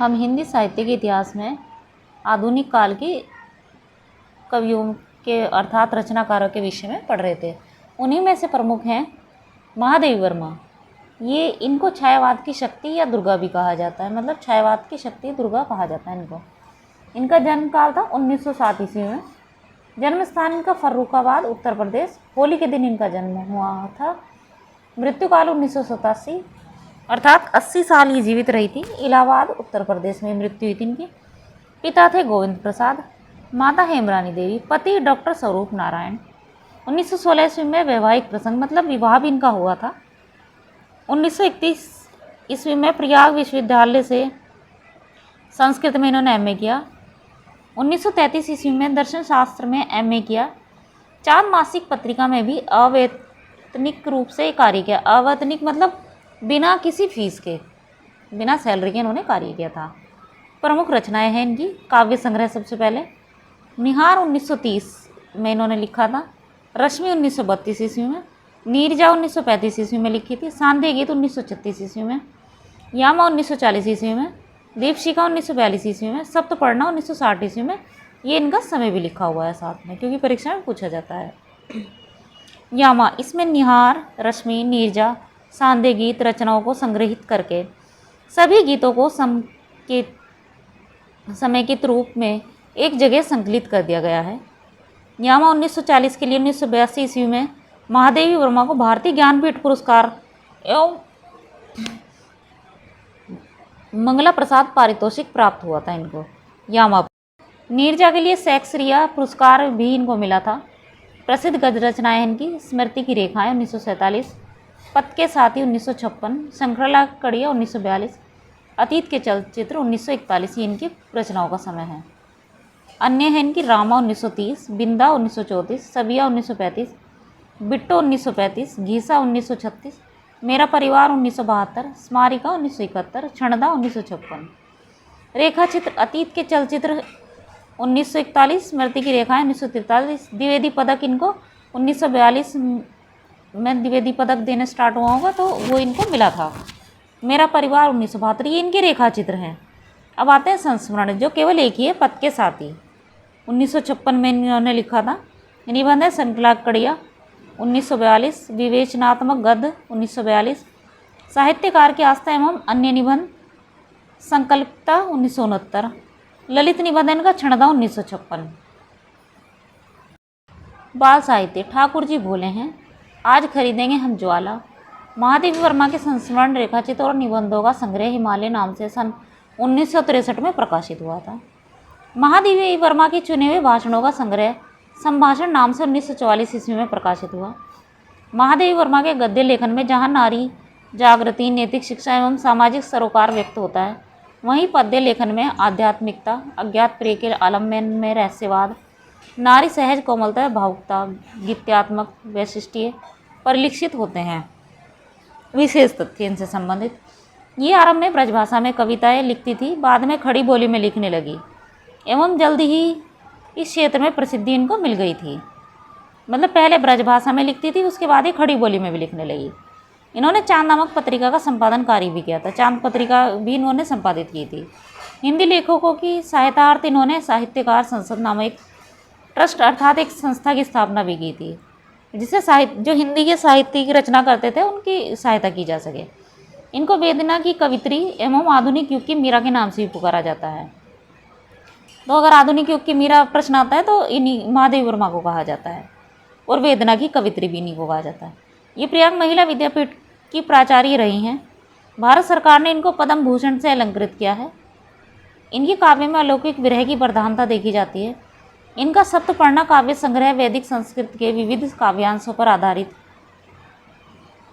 हम हिंदी साहित्य के इतिहास में आधुनिक काल के कवियों के अर्थात रचनाकारों के विषय में पढ़ रहे थे। उन्हीं में से प्रमुख हैं महादेवी वर्मा। ये इनको छायावाद की शक्ति या दुर्गा भी कहा जाता है, मतलब छायावाद की शक्ति दुर्गा कहा जाता है इनको। इनका जन्म काल था 1907 ईस्वी में। जन्म स्थान इनका फर्रुखाबाद उत्तर प्रदेश। होली के दिन इनका जन्म हुआ था। मृत्यु काल 1987 अर्थात 80 साल ये जीवित रही थी। इलाहाबाद उत्तर प्रदेश में मृत्यु हुई थी इनकी। पिता थे गोविंद प्रसाद, माता हेमरानी देवी, पति डॉक्टर स्वरूप नारायण। 1916 ईस्वी में वैवाहिक प्रसंग मतलब विवाह भी इनका हुआ था। 1931 ईस्वी में प्रयाग विश्वविद्यालय से संस्कृत में इन्होंने एमए किया। 1933 ईस्वी में दर्शन शास्त्र में एमए किया। चांद मासिक पत्रिका में भी अवैतनिक रूप से कार्य किया। अवैतनिक मतलब बिना किसी फीस के, बिना सैलरी के इन्होंने कार्य किया था। प्रमुख रचनाएं हैं इनकी। काव्य संग्रह सबसे पहले निहार 1930 में इन्होंने लिखा था। रश्मि 1932 ईस्वी में। नीरजा 1935 ईस्वी में लिखी थी। सांध्य गीत 1936 ईस्वी में। यामा 1940 ईस्वी में। दीपशिखा 1942 ईस्वी में। सप्तपर्णा 1960 ईस्वी में। ये इनका समय भी लिखा हुआ है साथ में, क्योंकि परीक्षा में पूछा जाता है। यामा इसमें निहार, रश्मि, नीरजा, सांध्य गीत रचनाओं को संग्रहित करके सभी गीतों को समेकित रूप में एक जगह संकलित कर दिया गया है। यामा 1940 के लिए 1982 ईस्वी में महादेवी वर्मा को भारतीय ज्ञानपीठ पुरस्कार एवं मंगला प्रसाद पारितोषिक प्राप्त हुआ था इनको। यामा नीरजा के लिए शैक्सपियर पुरस्कार भी इनको मिला था। प्रसिद्ध गद्य रचनाएं इनकी स्मृति की रेखाएं 1947, पथ के साथी 1956, श्रृंखला कड़िया 1942, अतीत के चलचित्र 1941। ये इनकी रचनाओं का समय है। अन्य है इनकी रामा 1930, बिंदा 1934, सबिया 1935, बिट्टो 1935, घीसा 1936, मेरा परिवार 1972, स्मारिका 1971, क्षणदा 1956। रेखा चित्र अतीत के चलचित्र 1941, स्मृति की रेखाएं 1943। द्विवेदी पदक इनको 1942 में द्विवेदी पदक देने स्टार्ट हुआ होगा तो वो इनको मिला था। मेरा परिवार 1972। ये इनके रेखा चित्र हैं। अब आते हैं संस्मरण, जो केवल एक ही है, पथ के साथी 1956 में इन्होंने लिखा था। निबंध है श्रृंखला कड़िया 1942, विवेचनात्मक गद्य 1942, साहित्यकार की आस्था एवं अन्य निबंध संकल्पता 1969, ललित निबंध इनका क्षणदा 1956। बाल साहित्य ठाकुर जी भोले हैं, आज खरीदेंगे हम ज्वाला। महादेवी वर्मा के संस्मरण रेखाचित्र और निबंधों का संग्रह हिमालय नाम से सन 1963 में प्रकाशित हुआ था। महादेवी वर्मा के चुने हुए भाषणों का संग्रह संभाषण नाम से 1944 ईस्वी में प्रकाशित हुआ। महादेवी वर्मा के गद्य लेखन में जहाँ नारी जागृति, नैतिक शिक्षा एवं सामाजिक सरोकार व्यक्त होता है, वहीं पद्य लेखन में आध्यात्मिकता, अज्ञात प्रिय के आलम में रहस्यवाद, नारी सहज कोमलता, भावुकता, गीत्यात्मक वैशिष्ट्य परिलक्षित होते हैं। विशेष तथ्य इनसे संबंधित। ये आरंभ में ब्रजभाषा में कविताएं लिखती थी, बाद में खड़ी बोली में लिखने लगी एवं जल्द ही इस क्षेत्र में प्रसिद्धि इनको मिल गई थी। मतलब पहले ब्रजभाषा में लिखती थी, उसके बाद ही खड़ी बोली में भी लिखने लगी। इन्होंने चांद नामक पत्रिका का संपादन कार्य भी किया था। चांद पत्रिका भी इन्होंने संपादित की थी। हिंदी लेखकों की सहायतार्थ इन्होंने साहित्यकार संसद नामक एक ट्रस्ट अर्थात एक संस्था की स्थापना भी की थी, जिससे जो हिंदी के साहित्य की रचना करते थे उनकी सहायता की जा सके। इनको वेदना की कवित्री एवं आधुनिक युग की मीरा के नाम से भी पुकारा जाता है। तो अगर आधुनिक युग की मीरा प्रश्न आता है तो इन्हीं महादेवी वर्मा को कहा जाता है, और वेदना की कवित्री भी इन्हीं को कहा जाता है। ये प्रयाग महिला विद्यापीठ की प्राचार्य रही हैं। भारत सरकार ने इनको पद्म भूषण से अलंकृत किया है। इनकी काव्य में अलौकिक विरह की प्रधानता देखी जाती है। इनका सप्तपर्णा काव्य संग्रह वैदिक संस्कृत के विविध काव्यांशों पर आधारित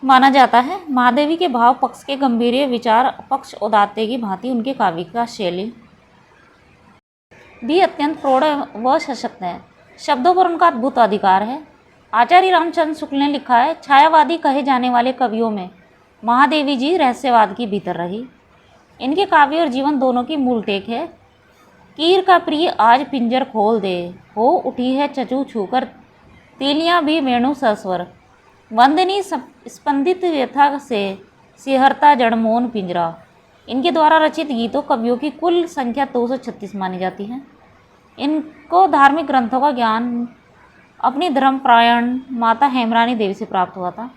माना जाता है। महादेवी के भाव पक्ष के गंभीर विचार पक्ष उदात्ते की भांति उनके काव्य का शैली भी अत्यंत प्रौढ़ व सशक्त है। शब्दों पर उनका अद्भुत अधिकार है। आचार्य रामचंद्र शुक्ल ने लिखा है, छायावादी कहे जाने वाले कवियों में महादेवी जी रहस्यवाद की भीतर रही। इनके काव्य और जीवन दोनों की मूल टेक है। कीर का प्रिय आज पिंजर खोल दे, हो उठी है चचू छूकर, तीलियां भी वेणु सस्वर, वंदनी स्पंदित व्यथा से सिहरता जड़मोन पिंजरा। इनके द्वारा रचित गीतों कवियों की कुल संख्या 236 मानी जाती है। इनको धार्मिक ग्रंथों का ज्ञान अपनी धर्मपरायण माता हेमरानी देवी से प्राप्त हुआ था।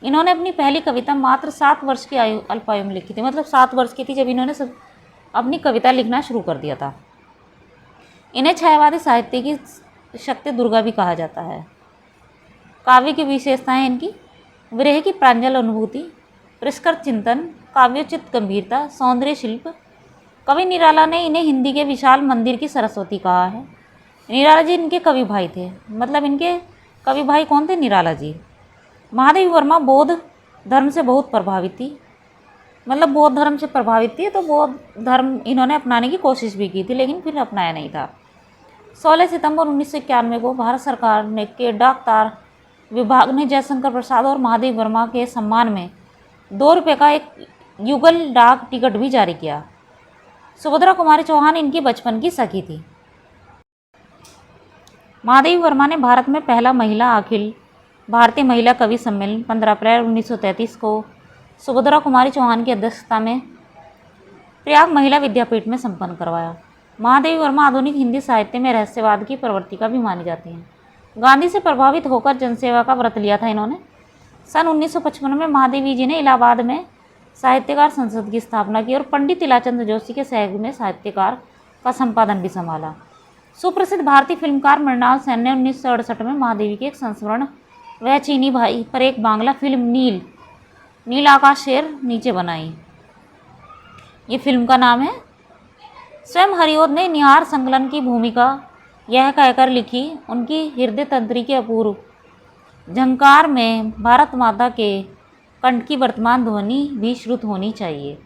इन्होंने अपनी पहली कविता मात्र 7 वर्ष की अल्पायु में लिखी थी, मतलब 7 वर्ष की थी जब इन्होंने अपनी कविता लिखना शुरू कर दिया था। इन्हें छायावादी साहित्य की शक्ति दुर्गा भी कहा जाता है। काव्य की विशेषताएं इनकी विरह की प्रांजल अनुभूति, परिष्कृत चिंतन, काव्योचित गंभीरता, सौंदर्य शिल्प। कवि निराला ने इन्हें हिंदी के विशाल मंदिर की सरस्वती कहा है। निराला जी इनके कवि भाई थे, मतलब इनके कवि भाई कौन थे? निराला जी। महादेवी वर्मा बौद्ध धर्म से बहुत प्रभावित थी, मतलब बौद्ध धर्म से प्रभावित थी, तो बौद्ध धर्म इन्होंने अपनाने की कोशिश भी की थी, लेकिन फिर अपनाया नहीं था। 16 सितंबर 1991 को भारत सरकार ने के डाक तार विभाग ने जयशंकर प्रसाद और महादेवी वर्मा के सम्मान में 2 रुपये का एक युगल डाक टिकट भी जारी किया। सुभद्रा कुमारी चौहान इनकी बचपन की सखी थी। महादेवी वर्मा ने भारत में पहला महिला अखिल भारतीय महिला कवि सम्मेलन 15 अप्रैल 1933 को सुभद्रा कुमारी चौहान की अध्यक्षता में प्रयाग महिला विद्यापीठ में संपन्न करवाया। महादेवी वर्मा आधुनिक हिंदी साहित्य में रहस्यवाद की प्रवर्तिका भी मानी जाती हैं। गांधी से प्रभावित होकर जनसेवा का व्रत लिया था इन्होंने। सन 1955 में महादेवी जी ने इलाहाबाद में साहित्यकार संसद की स्थापना की और पंडित तिलाचंद जोशी के सहयोग में साहित्यकार का संपादन भी संभाला। सुप्रसिद्ध भारतीय फिल्मकार मृणाल सेन ने 1968 में महादेवी के एक संस्मरण वह चीनी भाई पर एक बांग्ला फिल्म नील आकाश शेर नीचे बनाई। ये फिल्म का नाम है। स्वयं हरिओद ने निहार संकलन की भूमिका यह कहकर लिखी, उनकी हृदय तंत्री के अपूर्व झंकार में भारत माता के कंठ की वर्तमान ध्वनि भी श्रुत होनी चाहिए।